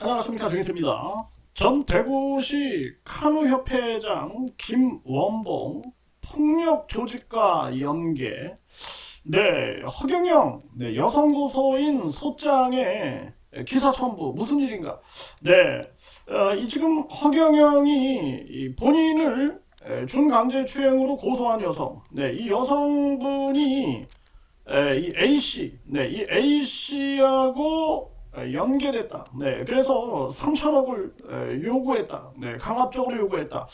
안녕하십니까, 정희태입니다. 전 대구시 카누협회장 김원봉 폭력 조직과 연계. 네, 허경영 여성고소인 소장의 기사 첨부 무슨 일인가? 네, 이 지금 허경영이 이 본인을 준강제추행으로 고소한 여성. 네, 이 여성분이 이 A씨, 이 A씨하고 연계됐다. 네, 그래서 3천억을 요구했다. 네, 강압적으로 요구했다.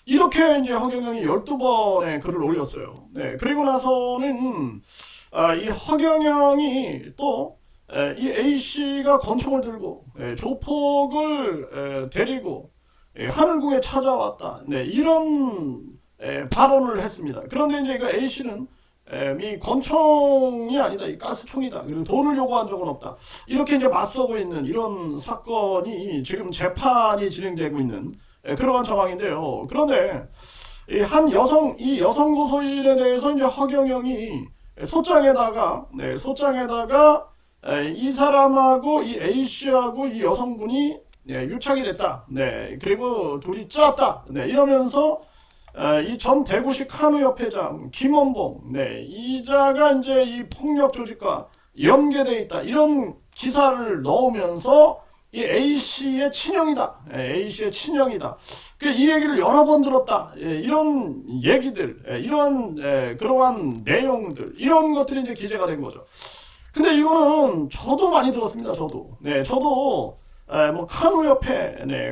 이렇게 이제 허경영이 12번의 글을 올렸어요. 네, 그리고 나서는 이 허경영이 또 이 A씨가 권총을 들고 조폭을 데리고 하늘궁에 찾아왔다. 네, 이런 발언을 했습니다. 그런데 이제 그 A씨는 이 권총이 아니다, 이 가스총이다. 그리고 돈을 요구한 적은 없다. 이렇게 이제 맞서고 있는 이런 사건이 지금 재판이 진행되고 있는 그러한 정황인데요. 그런데 이 여성 고소인에 대해서 이제 허경영이 소장에다가 이 사람하고 이 A 씨하고 이 여성분이 유착이 됐다. 네, 그리고 둘이 짰다. 네, 이러면서 이 전 대구시 카누협회장 김원봉, 이자가 이제 이 폭력 조직과 연계돼 있다. 이런 기사를 넣으면서 이 A 씨의 친형이다. A 씨의 친형이다. 이 얘기를 여러 번 들었다. 이런 얘기들, 이런 그러한 내용들, 이런 것들이 이제 기재가 된 거죠. 근데 이거는 저도 많이 들었습니다. 저도 뭐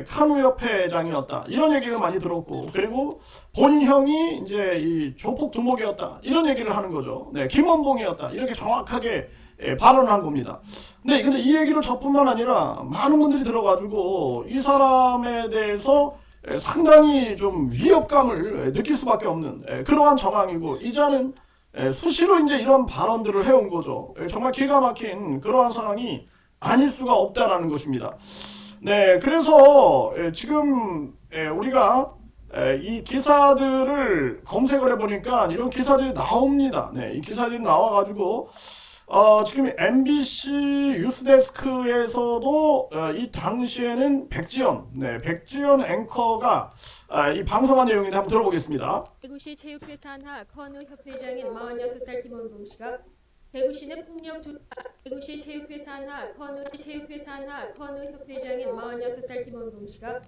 카누협회장이었다 이런 얘기를 많이 들었고, 그리고 본인 형이 이제 이 조폭 두목이었다 이런 얘기를 하는 거죠. 네, 김원봉이었다 이렇게 정확하게 발언한 겁니다. 근데 이 얘기를 저뿐만 아니라 많은 분들이 들어가지고 이 사람에 대해서 상당히 좀 위협감을 느낄 수밖에 없는 그러한 정황이고, 이자는 수시로 이제 이런 발언들을 해온 거죠. 정말 기가 막힌 그러한 상황이 아닐 수가 없다라는 것입니다. 네, 그래서 지금 우리가 이 기사들을 검색을 해보니까 이런 기사들이 나옵니다. 네, 이 기사들이 나와가지고 지금 MBC 뉴스데스크에서도 이 당시에는 백지연 앵커가 이 방송한 내용인데 한번 들어보겠습니다. 대구시 체육회 산하 컨우협회장인 46살 김원봉 씨가 대구시 체육회 산하 컨우협회장인 46살 김원봉 씨가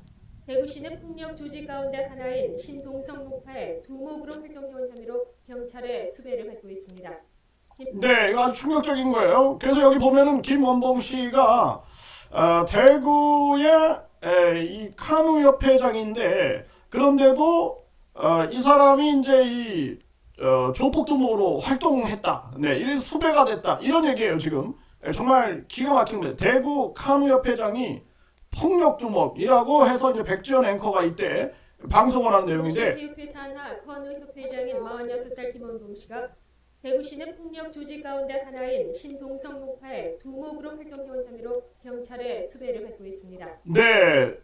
대구시 내 폭력 조직 가운데 하나인 신동성 목파의 두목으로 활동해온 혐의로 경찰의 수배를 받고 있습니다. 네, 이거 아주 충격적인 거예요. 그래서 여기 보면은 김원봉 씨가 대구의 이 카누협회장인데, 그런데도 이 사람이 이제 이 조폭두목으로 활동했다. 네, 이 수배가 됐다. 이런 얘기예요, 지금. 정말 기가 막힌 거예요. 대구 카누협회장이 폭력두목이라고 해서 이제 백지연 앵커가 이때 방송을 하는 내용인데, 체육회 산하 컨우협회장인 46살 김원봉 씨가 대구시 내 폭력 조직 가운데 하나인 신동성 목파의 두목으로 활동해온 혐의로 경찰의 수배를 받고 있습니다. 네,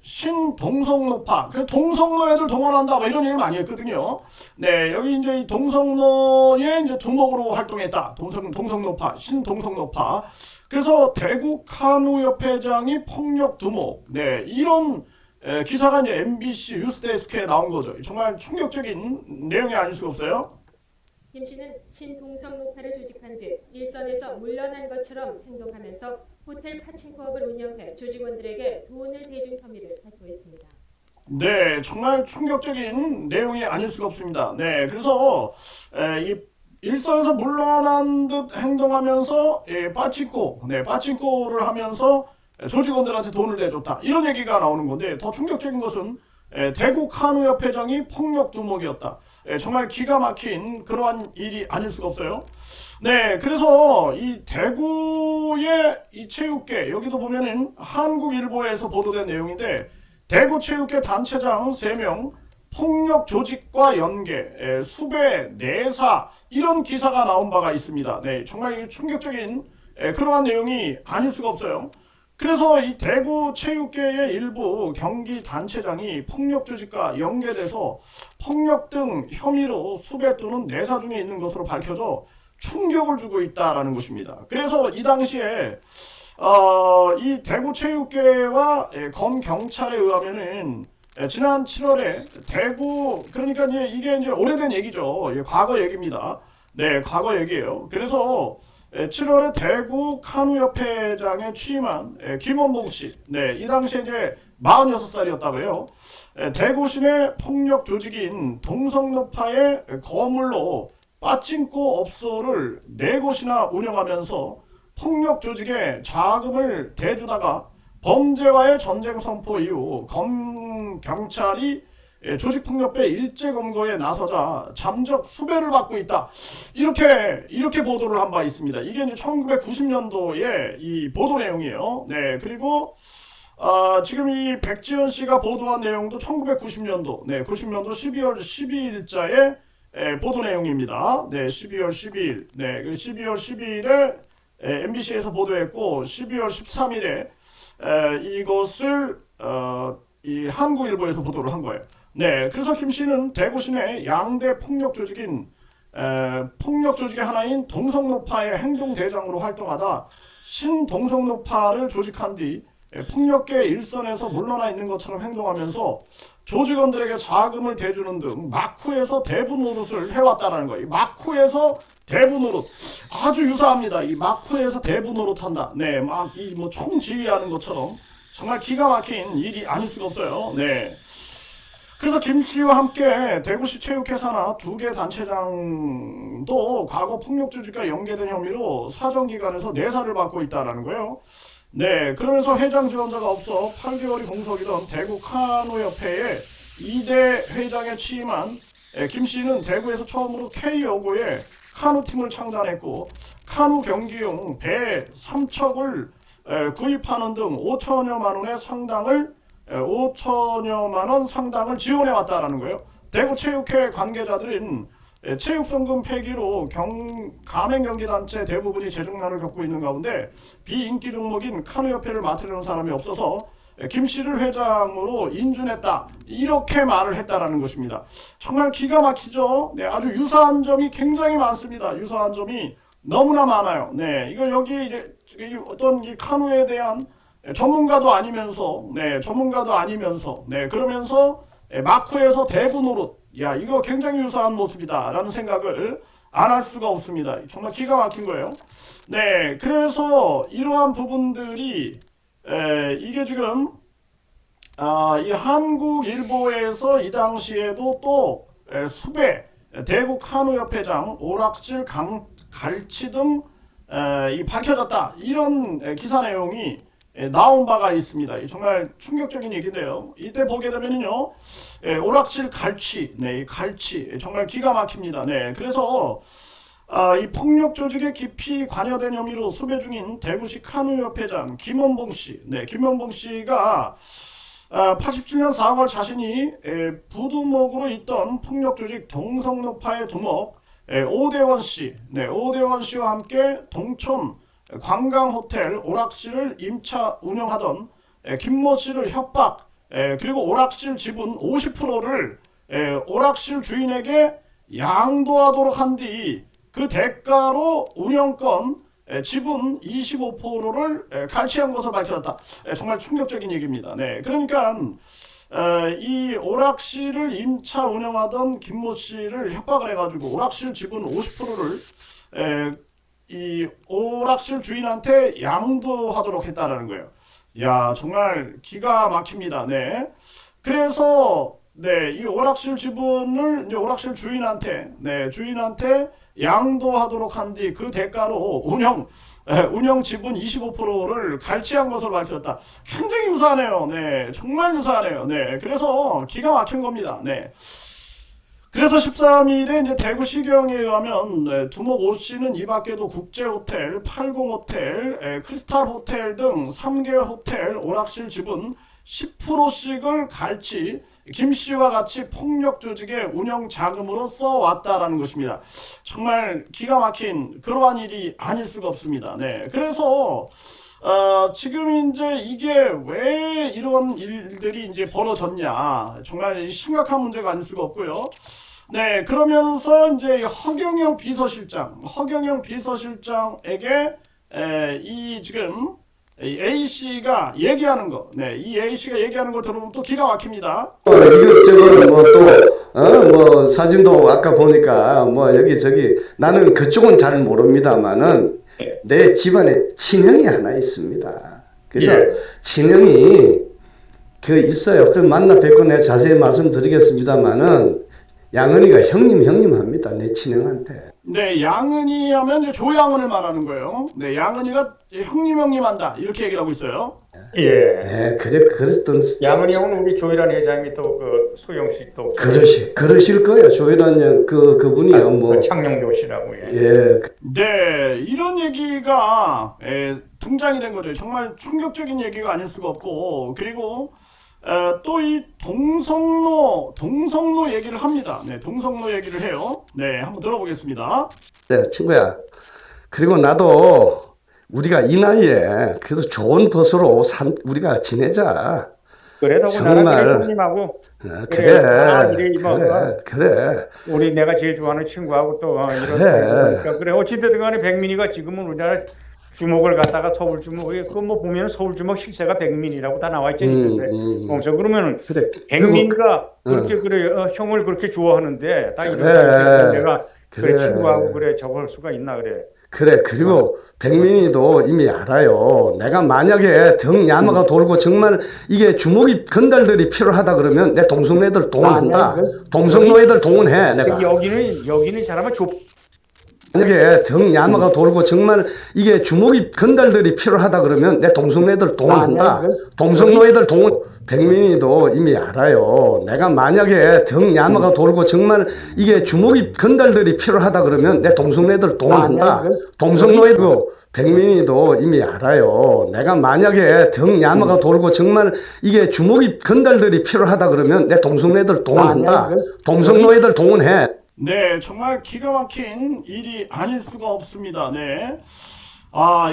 신동성로파. 그래서 동성로 애들 동원한다, 뭐 이런 얘기 많이 했거든요. 네, 여기 이제 이 동성로의 이제 두목으로 활동했다. 동성로파, 신동성로파. 그래서 대구 카누협회장이 폭력 두목. 네, 이런 기사가 이제 MBC 뉴스데스크에 나온 거죠. 정말 충격적인 내용이 아닐 수가 없어요. 김 씨는 신동성 목파를 조직한 뒤 일선에서 물러난 것처럼 행동하면서 호텔 파친코업을 운영해 조직원들에게 돈을 대준 혐의를 받고 있습니다. 네, 정말 충격적인 내용이 아닐 수가 없습니다. 네, 그래서 이 일선에서 물러난 듯 행동하면서 빠친코를 하면서 조직원들한테 돈을 대줬다. 이런 얘기가 나오는 건데, 더 충격적인 것은 대구 카누협회장이 폭력 두목이었다. 정말 기가 막힌 그러한 일이 아닐 수가 없어요. 네, 그래서 이 대구의 이 체육계, 여기도 보면은 한국일보에서 보도된 내용인데, 대구 체육계 단체장 3명 폭력 조직과 연계, 수배, 내사 이런 기사가 나온 바가 있습니다. 네, 정말 충격적인 그러한 내용이 아닐 수가 없어요. 그래서 이 대구 체육계의 일부 경기 단체장이 폭력 조직과 연계돼서 폭력 등 혐의로 수배 또는 내사 중에 있는 것으로 밝혀져 충격을 주고 있다라는 것입니다. 그래서 이 당시에 이 대구체육계와 검 경찰에 의하면은 지난 7월에 대구 그러니까 이게 이제 오래된 얘기죠. 과거 얘기입니다. 네, 과거 얘기예요. 그래서 7월에 대구 카누협회장에 취임한 김원봉 씨, 네, 이 당시에 이제 46살이었다고요. 대구 시내 폭력 조직인 동성로파의 거물로 빠찡코 업소를 4곳이나 운영하면서 폭력 조직에 자금을 대주다가 범죄와의 전쟁 선포 이후 경찰이 조직폭력배 일제 검거에 나서자 잠적 수배를 받고 있다. 이렇게 보도를 한 바 있습니다. 이게 이제 1990년도의 이 보도 내용이에요. 네, 그리고 지금 이 백지연 씨가 보도한 내용도 1990년도, 네, 90년도 12월 12일자의 보도 내용입니다. 네, 12월 12일, 네, 12월 12일에 MBC에서 보도했고 12월 13일에 이것을 이 한국일보에서 보도를 한 거예요. 네, 그래서 김 씨는 대구 시내 양대 폭력 조직인 폭력 조직의 하나인 동성로파의 행동대장으로 활동하다 신동성로파를 조직한 뒤 폭력계 일선에서 물러나 있는 것처럼 행동하면서 조직원들에게 자금을 대주는 등 막후에서 대부 노릇을 해왔다라는 거예요. 막후에서 대부 노릇 아주 유사합니다. 이 막후에서 대부 노릇한다. 네, 막 이 뭐 총지휘하는 것처럼 정말 기가 막힌 일이 아닐 수가 없어요. 네. 그래서 김 씨와 함께 대구시 체육회 산하 2개 단체장도 과거 폭력 조직과 연계된 혐의로 사정기관에서 내사를 받고 있다라는 거예요. 네, 그러면서 회장 지원자가 없어 8개월이 공석이던 대구 카누협회의 2대 회장에 취임한 김 씨는 대구에서 처음으로 K여고에 카누팀을 창단했고 카누 경기용 배 3척을 구입하는 등 5천여만 원의 상당을 5천여만 원 상당을 지원해 왔다라는 거예요. 대구 체육회 관계자들은 체육성금 폐기로 가맹경기단체 대부분이 재정난을 겪고 있는 가운데 비인기 종목인 카누협회를 맡으려는 사람이 없어서 김 씨를 회장으로 인준했다. 이렇게 말을 했다라는 것입니다. 정말 기가 막히죠. 네, 아주 유사한 점이 굉장히 많습니다. 유사한 점이 너무나 많아요. 네, 이거 여기 이제 어떤 이 카누에 대한 전문가도 아니면서, 네, 그러면서 마쿠에서 대부 노릇, 야, 이거 굉장히 유사한 모습이다라는 생각을 안 할 수가 없습니다. 정말 기가 막힌 거예요. 네, 그래서 이러한 부분들이 이게 지금 이 한국일보에서 이 당시에도 또 수배, 대구 카누협회장 오락질 갈치 등 밝혀졌다 이런 기사 내용이 나온 바가 있습니다. 정말 충격적인 얘기인데요. 이때 보게 되면요, 오락실 갈치, 네, 이 갈치 정말 기가 막힙니다. 네, 그래서 이 폭력 조직에 깊이 관여된 혐의로 수배 중인 대구시 카누협회장 김원봉 씨, 네, 김원봉 씨가 87년 4월 자신이 부두목으로 있던 폭력 조직 동성로파의 두목 오대원 씨, 네, 오대원 씨와 함께 동촌 관광호텔 오락실을 임차 운영하던 김모 씨를 협박, 그리고 오락실 지분 50%를 오락실 주인에게 양도하도록 한 뒤 그 대가로 운영권 지분 25%를 갈취한 것으로 밝혀졌다. 정말 충격적인 얘기입니다. 네, 그러니까 이 오락실을 임차 운영하던 김모 씨를 협박을 해가지고 오락실 지분 50%를 이 오락실 주인한테 양도하도록 했다라는 거예요. 야, 정말 기가 막힙니다. 네. 그래서 네, 이 오락실 지분을 이제 오락실 주인한테 양도하도록 한 뒤 그 대가로 운영 지분 25%를 갈취한 것으로 밝혀졌다. 굉장히 유사하네요. 네, 정말 유사하네요. 네, 그래서 기가 막힌 겁니다. 네. 그래서 13일에 이제 대구시경에 의하면 두목 오 씨는 이 밖에도 국제호텔, 80호텔, 크리스탈호텔 등 3개 호텔 오락실 지분 10%씩을 갈취 김 씨와 같이 폭력 조직의 운영 자금으로 써왔다라는 것입니다. 정말 기가 막힌 그러한 일이 아닐 수가 없습니다. 네, 그래서 지금 이제 이게 왜 이런 일들이 이제 벌어졌냐, 정말 심각한 문제가 아닐 수가 없고요. 네, 그러면서 이제 허경영 비서실장에게 이 지금 이 A 씨가 얘기하는 거, 네, 이 A 씨가 얘기하는 거 들어보면 또 기가 막힙니다. 이것저것 뭐 또 뭐 사진도 아까 보니까 뭐 여기저기 나는 그쪽은 잘 모릅니다만은 내 집안에 친형이 하나 있습니다. 그래서 예. 친형이 그 있어요. 그럼 만나 뵙고 내가 자세히 말씀드리겠습니다만은 양은이가 형님 합니다. 내 친형한테. 네, 양은이 하면 이제 조양은을 말하는 거예요. 네, 양은이가 형님 한다 이렇게 얘기를 하고 있어요. 예. 네, 그랬던 양은이 형은 우리 조일환 회장이 또 그 소영 씨또 그러실 거예요. 조일환 형 그분이요. 뭐 창녕조 씨라고. 예. 네, 이런 얘기가 등장이 된 거죠. 정말 충격적인 얘기가 아닐 수가 없고, 그리고 또 이 동성로 얘기를 합니다. 네, 동성로 얘기를 해요. 네, 한번 들어보겠습니다. 네, 친구야. 그리고 나도 우리가 이 나이에 그래도 좋은 벗으로 우리가 지내자. 그래도 정말. 나랑 형님하고 그래. 우리 내가 제일 좋아하는 친구하고 또 그래. 그래 어찌됐든 간에 백민이가 지금은 우리나라 주목을 갖다가 서울 주목 그거 뭐 보면 서울 주목 실세가 백민이라고 다 나와 있잖아요. 그러면은 그래. 백민이가 그리고, 그렇게 그래 형을 그렇게 좋아하는데 딱 그래. 이런 내가 그래 그래. 친구하고 그래 저거 할 수가 있나 그래. 그래. 그리고 백민이도 이미 알아요. 내가 만약에 등 야마가 돌고 정말 이게 주먹이 건달들이 필요하다 그러면 내 동성로 애들 동원한다. 동성로 애들 동원해 내가. 여기는 사람은 만약에 등 야마가 돌고 정말 이게 주먹이 건달들이 필요하다 그러면 내 동성로 애들 동원한다. 동성로 애들 동원. 백민이도 이미 알아요. 내가 만약에 등 야마가 돌고 정말 이게 주먹이 건달들이 필요하다 그러면 내 동성로 애들 동원한다. 동성로 애들. 백민이도 이미 알아요. 내가 만약에 등 야마가 돌고 정말 이게 주먹이 건달들이 필요하다 그러면 내 동성로 애들 동원한다. 동성로 애들 동원해. 네, 정말 기가 막힌 일이 아닐 수가 없습니다. 네.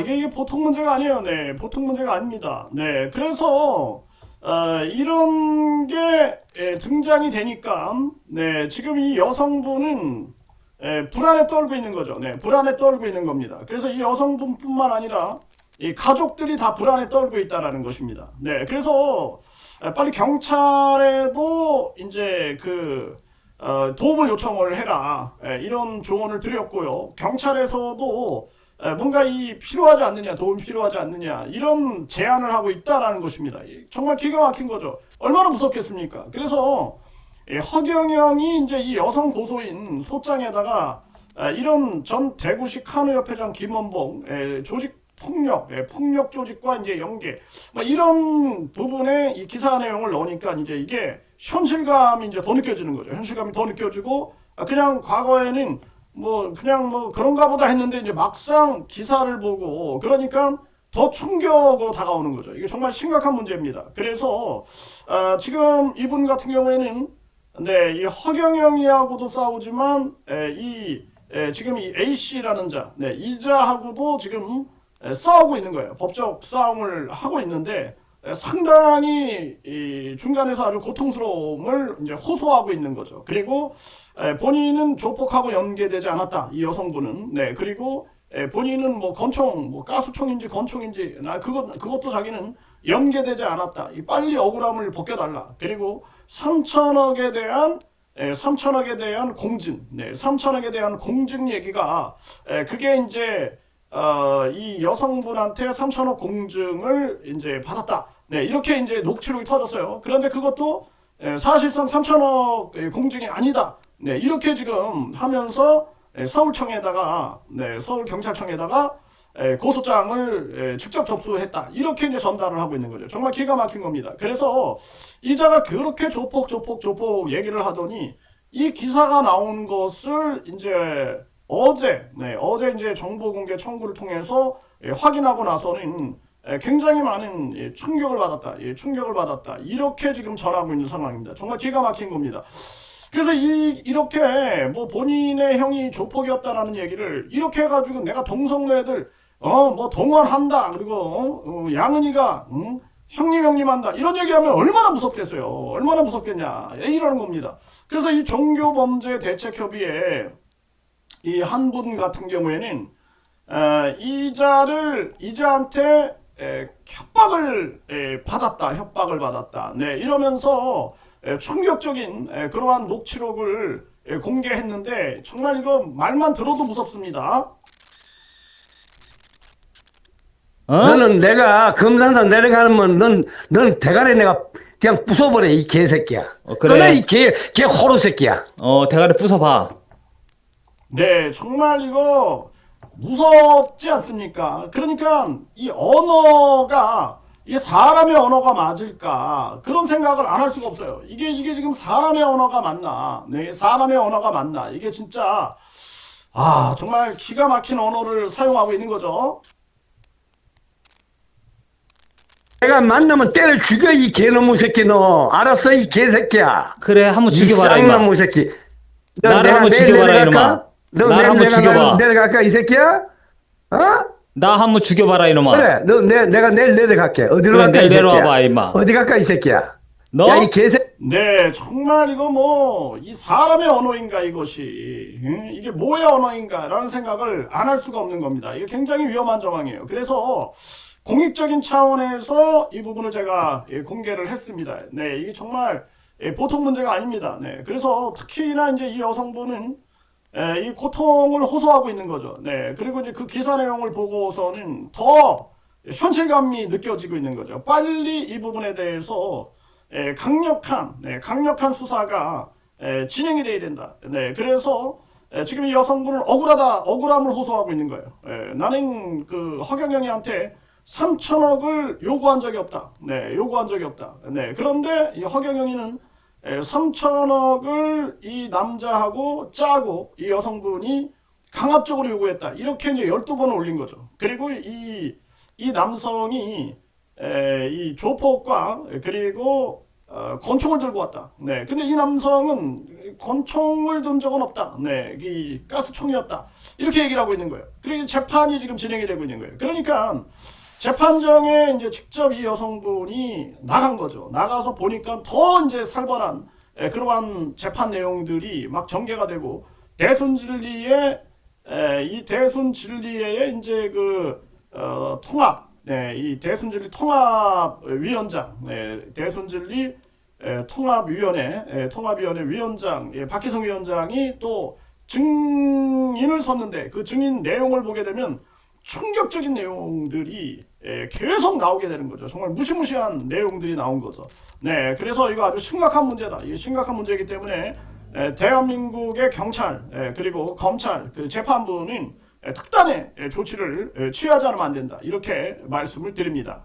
이게 보통 문제가 아니에요. 네, 보통 문제가 아닙니다. 네, 그래서 이런 게 등장이 되니까 네, 지금 이 여성분은 불안에 떨고 있는 거죠. 네, 불안에 떨고 있는 겁니다. 그래서 이 여성분뿐만 아니라 이 가족들이 다 불안에 떨고 있다라는 것입니다. 네, 그래서 빨리 경찰에도 이제 도움을 요청을 해라. 이런 조언을 드렸고요. 경찰에서도 뭔가 필요하지 않느냐, 도움이 필요하지 않느냐, 이런 제안을 하고 있다라는 것입니다. 정말 기가 막힌 거죠. 얼마나 무섭겠습니까? 그래서 허경영이 이제 이 여성 고소인 소장에다가 이런 전 대구시 카누협회장 김원봉 조직 폭력 조직과 이제 연계, 이런 부분에 이 기사 내용을 넣으니까 이제 이게 현실감이 이제 더 느껴지는 거죠. 현실감이 더 느껴지고, 그냥 과거에는 그냥 그런가 보다 했는데 이제 막상 기사를 보고 그러니까 더 충격으로 다가오는 거죠. 이게 정말 심각한 문제입니다. 그래서 지금 이분 같은 경우에는 네, 이 허경영이하고도 싸우지만 지금 이 A 씨라는 자, 네, 이 자하고도 지금 싸우고 있는 거예요. 법적 싸움을 하고 있는데 상당히 중간에서 아주 고통스러움을 이제 호소하고 있는 거죠. 그리고 본인은 조폭하고 연계되지 않았다. 이 여성분은. 네, 그리고 본인은 권총, 가스총인지 권총인지 그것도 자기는 연계되지 않았다. 빨리 억울함을 벗겨달라. 그리고 3천억에 대한 공증, 네, 3천억에 대한 공증 얘기가 그게 이제 이 여성분한테 3천억 공증을 이제 받았다. 네, 이렇게 이제 녹취록이 터졌어요. 그런데 그것도 사실상 3천억 공증이 아니다. 네, 이렇게 지금 하면서 서울청에다가, 네, 서울경찰청에다가 고소장을 직접 접수했다. 이렇게 이제 전달을 하고 있는 거죠. 정말 기가 막힌 겁니다. 그래서 이자가 그렇게 조폭 얘기를 하더니 이 기사가 나온 것을 이제 어제 이제 정보공개 청구를 통해서 확인하고 나서는 굉장히 많은 충격을 받았다. 이렇게 지금 전하고 있는 상황입니다. 정말 기가 막힌 겁니다. 그래서 이렇게 본인의 형이 조폭이었다라는 얘기를 이렇게 해가지고 내가 동성로 애들 동원한다. 그리고 양은이가 형님 한다. 이런 얘기하면 얼마나 무섭겠어요. 얼마나 무섭겠냐. 이러는 겁니다. 그래서 이 종교범죄대책협의회 이 한 분 같은 경우에는 이자한테 협박을 받았다. 네, 이러면서 충격적인 그러한 녹취록을 공개했는데 정말 이거 말만 들어도 무섭습니다. 어? 너는 내가 금산산 내려가면 넌 대가리 내가 그냥 부숴버려 이 개새끼야. 그래. 그래 이 개 호로 새끼야. 대가리 부숴봐. 네, 정말 이거 무섭지 않습니까? 그러니까 이 언어가 이게 사람의 언어가 맞을까 그런 생각을 안 할 수가 없어요. 이게 지금 사람의 언어가 맞나? 네, 사람의 언어가 맞나? 이게 진짜 정말 기가 막힌 언어를 사용하고 있는 거죠. 내가 만나면 때려 죽여 이 개놈의 새끼 너. 알았어 이 개새끼야. 그래, 한번 이 죽여봐라, 임마. 쌍놈의 새끼. 나를 내가 한번 내일 죽여봐라, 내려갈까? 이놈아. 너 나를 한번 죽여봐. 내려갈까 이 새끼야? 어? 나 한번 죽여봐라, 이놈아. 그래, 내가 내일 내려갈게. 어디로 그래, 갈까 내일 이 새끼야? 내려와봐, 임마. 어디 갈까 이 새끼야? 너? 야 이 개새. 네, 정말 이거 뭐 이 사람의 언어인가 이것이 이게 뭐의 언어인가라는 생각을 안 할 수가 없는 겁니다. 이게 굉장히 위험한 정황이에요. 그래서 공익적인 차원에서 이 부분을 제가 공개를 했습니다. 네, 이게 정말 보통 문제가 아닙니다. 네, 그래서 특히나 이제 이 여성분은 이 고통을 호소하고 있는 거죠. 네, 그리고 이제 그 기사 내용을 보고서는 더 현실감이 느껴지고 있는 거죠. 빨리 이 부분에 대해서 강력한 수사가 진행이 돼야 된다. 네, 그래서 지금 이 여성분은 억울함을 호소하고 있는 거예요. 나는 그 허경영이한테 3천억을 요구한 적이 없다. 네, 요구한 적이 없다. 네, 그런데 이 허경영이는 3천억을 이 남자하고 짜고 이 여성분이 강압적으로 요구했다. 이렇게 이제 12번을 올린 거죠. 그리고 이 남성이 이 조폭과 그리고 권총을 들고 왔다. 네, 근데 이 남성은 권총을 든 적은 없다. 네, 이 가스총이었다. 이렇게 얘기를 하고 있는 거예요. 그리고 재판이 지금 진행이 되고 있는 거예요. 그러니까 재판정에 이제 직접 이 여성분이 나간 거죠. 나가서 보니까 더 이제 살벌한 그러한 재판 내용들이 막 전개가 되고 대순진리의 이제 그 통합, 네, 이 대순진리 통합위원장, 대순진리 통합위원회 위원장 박희성 위원장이 또 증인을 섰는데 그 증인 내용을 보게 되면 충격적인 내용들이 계속 나오게 되는 거죠. 정말 무시무시한 내용들이 나온 거죠. 네, 그래서 이거 아주 심각한 문제다. 이게 심각한 문제이기 때문에 대한민국의 경찰 그리고 검찰 그 재판부는 특단의 조치를 취하지 않으면 안 된다. 이렇게 말씀을 드립니다.